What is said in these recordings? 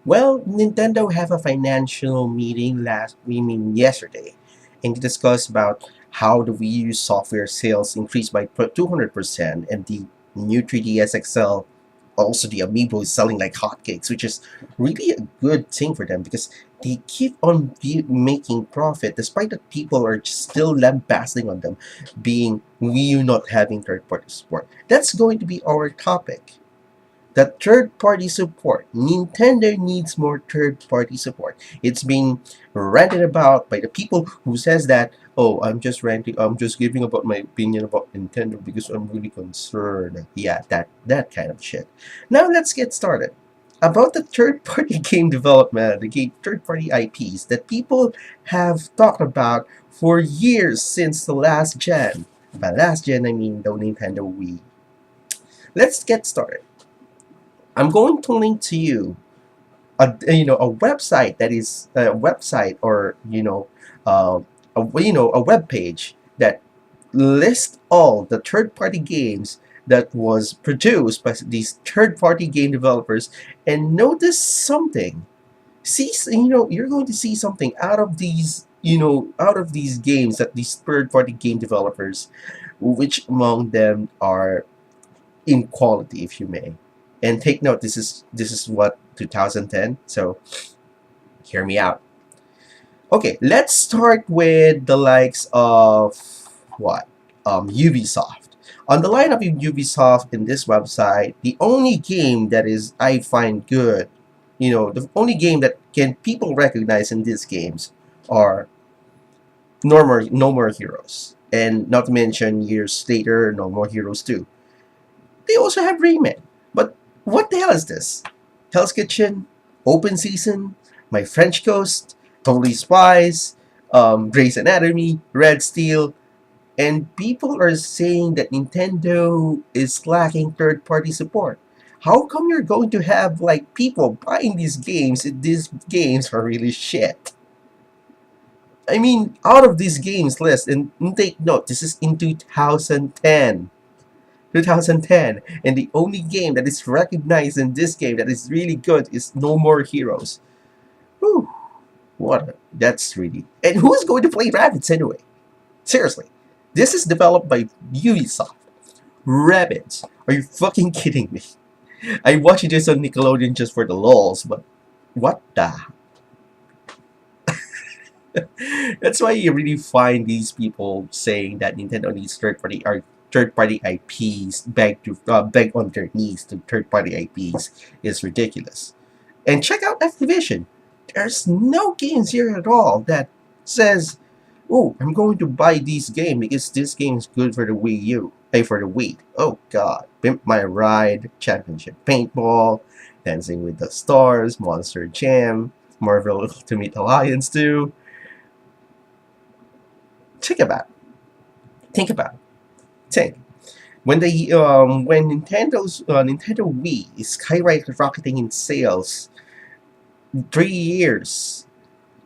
Well, Nintendo have a financial meeting yesterday, and to discuss about how the Wii U software sales increased by 200%, and the new 3DS XL, also the Amiibo, is selling like hotcakes, which is really a good thing for them because they keep on making profit despite that people are still lambasting on them being Wii U not having third-party support. That's going to be our topic. The third-party support. Nintendo needs more third-party support. It's been ranted about by the people who says that, oh, I'm just ranting, I'm just giving about my opinion about Nintendo because I'm really concerned. Yeah, that kind of shit. Now let's get started. About the third-party game development, the third-party IPs that people have talked about for years since the last gen. By last gen, I mean the Nintendo Wii. Let's get started. I'm going to link to you a website that is a website, or a web page that lists all the third-party games that was produced by these third-party game developers. And notice something. See, you're going to see something out of these games that these third-party game developers, which among them are in quality, if you may. And take note, this is what, 2010. So hear me out. Okay, let's start with the likes of what? Ubisoft. On the line of Ubisoft in this website, the only game that is I find good, the only game that can people recognize in these games are No More Heroes, and not to mention years later, No More Heroes 2. They also have Rayman. But what the hell is this? Hell's Kitchen, Open Season, My French Ghost, Totally Spies, Grey's Anatomy, Red Steel, and people are saying that Nintendo is lacking third-party support. How come you're going to have like people buying these games if these games are really shit? I mean, out of these games list, and take note, this is in 2010. 2010, and the only game that is recognized in this game that is really good is No More Heroes. Whew, that's really. And who's going to play rabbits anyway? Seriously, this is developed by Ubisoft. Rabbits? Are you fucking kidding me? I watched this on Nickelodeon just for the lols, but what the? That's why you really find these people saying that Nintendo needs third-party IPs, beg on their knees to third-party IPs is ridiculous. And check out Activision. There's no games here at all that says, "Oh, I'm going to buy this game because this game is good for the Wii U, for the Wii." Oh God, Pimp My Ride, Championship Paintball, Dancing with the Stars, Monster Jam, Marvel Ultimate Alliance 2. Think about it. Think about it. Think. When Nintendo Wii is skyrocketing in sales 3 years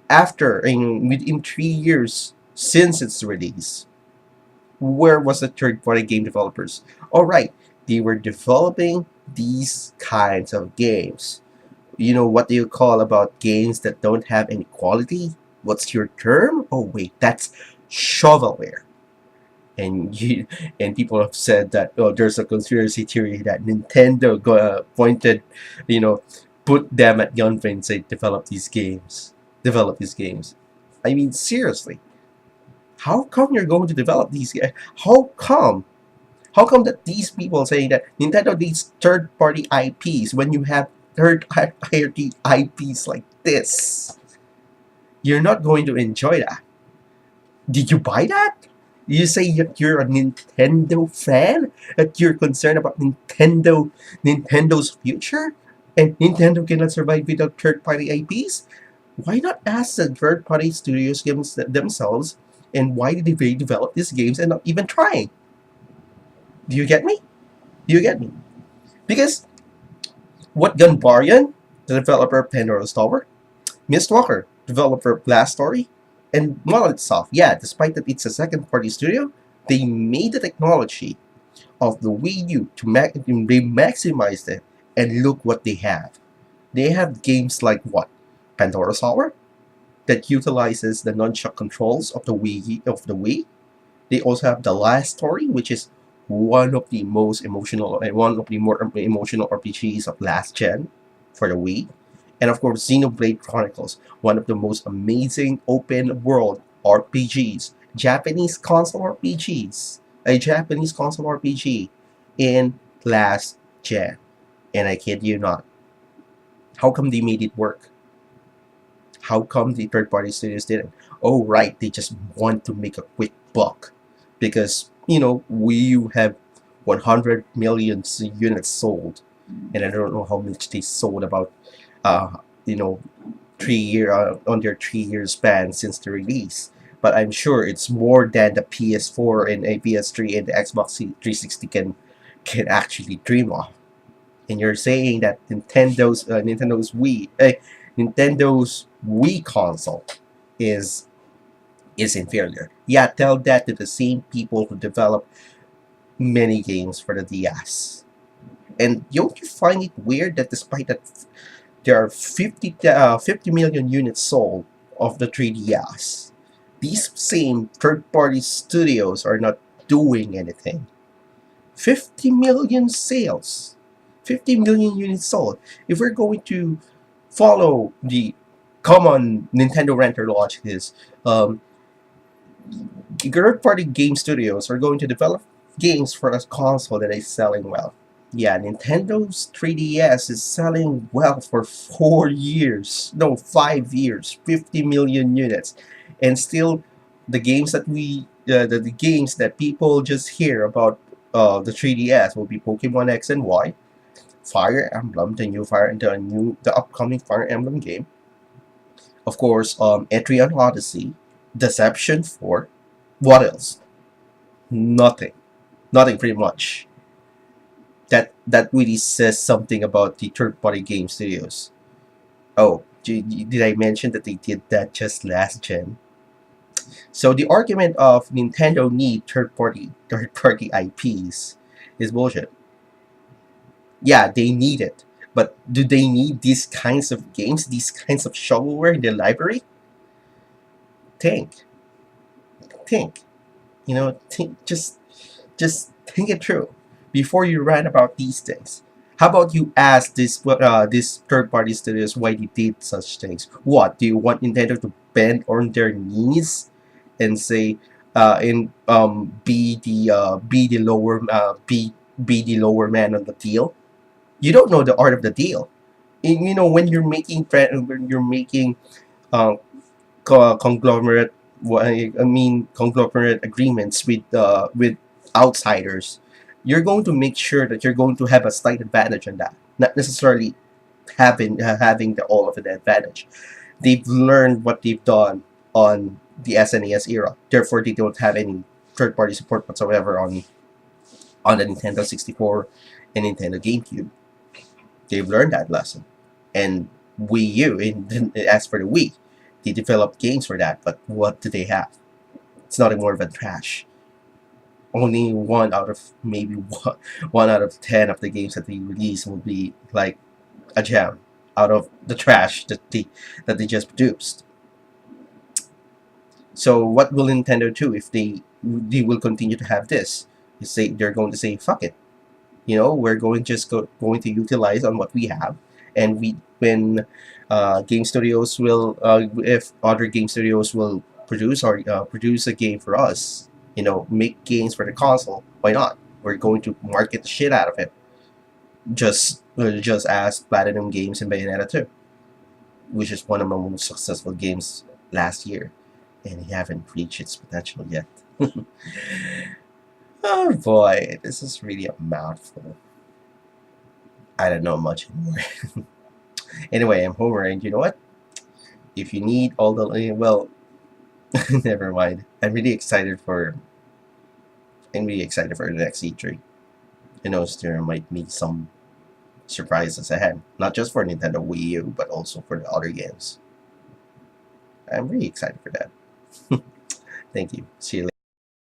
after, within 3 years since its release, where was the third-party game developers? All right, they were developing these kinds of games. You know what do you call about games that don't have any quality? What's your term? Oh wait, that's shovelware. And people have said that, oh, there's a conspiracy theory that Nintendo pointed, put them at gunpoint and say develop these games. I mean, seriously, how come you're going to develop these games? How come that these people saying that Nintendo needs third-party IPs when you have third-party IPs like this? You're not going to enjoy that. Did you buy that? You say you're a Nintendo fan? That you're concerned about Nintendo's future? And Nintendo cannot survive without third-party IPs? Why not ask the third-party studios themselves, and why did they develop these games and not even trying? Do you get me? Do you get me? Because what Gunbarian, the developer of Pandora's Tower, Mistwalker, developer of Blast Story, and Monolith Soft, yeah, despite that it's a second-party studio, they made the technology of the Wii U they maximized it, and look what they have. They have games like what? Pandora's Hour that utilizes the nunchuck controls of the Wii. They also have The Last Story, which is one of the more emotional RPGs of last gen for the Wii. And of course, Xenoblade Chronicles, one of the most amazing open world RPGs, a Japanese console RPG in last gen. And I kid you not, how come they made it work? How come the third party studios didn't? Oh, right, they just want to make a quick buck. Because, Wii U have 100 million units sold. And I don't know how much they sold about, uh, you know, 3 year on their 3 year span since the release. But I'm sure it's more than the PS4 and a PS3 and the Xbox 360 can actually dream of. And you're saying that Nintendo's Wii console is inferior. Yeah, tell that to the same people who develop many games for the DS. And don't you find it weird that despite that there are 50 million units sold of the 3DS, these same third-party studios are not doing anything? 50 million sales, 50 million units sold. If we're going to follow the common Nintendo renter logic is, third-party game studios are going to develop games for a console that is selling well. Yeah, Nintendo's 3DS is selling well for 4 years. No, 5 years, 50 million units. And still, the games that people just hear about the 3DS will be Pokemon X and Y, Fire Emblem, the upcoming Fire Emblem game. Of course, Etrian Odyssey, Deception 4. What else? Nothing. Nothing pretty much. That really says something about the third-party game studios. Oh, did I mention that they did that just last gen? So the argument of Nintendo need third-party IPs is bullshit. Yeah, they need it. But do they need these kinds of games, these kinds of shovelware in their library? Think. Think. Just think it through before you rant about these things. How about you ask these third-party studios why they did such things? What do you want Nintendo to bend on their knees and say, be the lower man on the deal? You don't know the art of the deal. When you're making uh, conglomerate conglomerate agreements with outsiders, you're going to make sure that you're going to have a slight advantage on that, not necessarily having all of the advantage. They've learned what they've done on the SNES era, therefore they don't have any third party support whatsoever on the Nintendo 64 and Nintendo GameCube. They've learned that lesson. And Wii U, as for the Wii, they developed games for that, but what do they have? It's nothing more than trash. Only one out of maybe one out of 10 of the games that they release will be like a gem out of the trash that they just produced. So what will Nintendo do if they will continue to have this? They're going to say fuck it. We're going to utilize on what we have, and when game studios will if other game studios will produce a game for us, make games for the console, why not? We're going to market the shit out of it, just as Platinum Games and Bayonetta 2, which is one of my most successful games last year, and it haven't reached its potential yet. Oh boy, this is really a mouthful. I don't know much anymore. Anyway, I'm Homer, and you know what? If you need all the never mind. I'm really excited for the next E3. There might be some surprises ahead, not just for Nintendo Wii U, but also for the other games. I'm really excited for that. Thank you. See you later.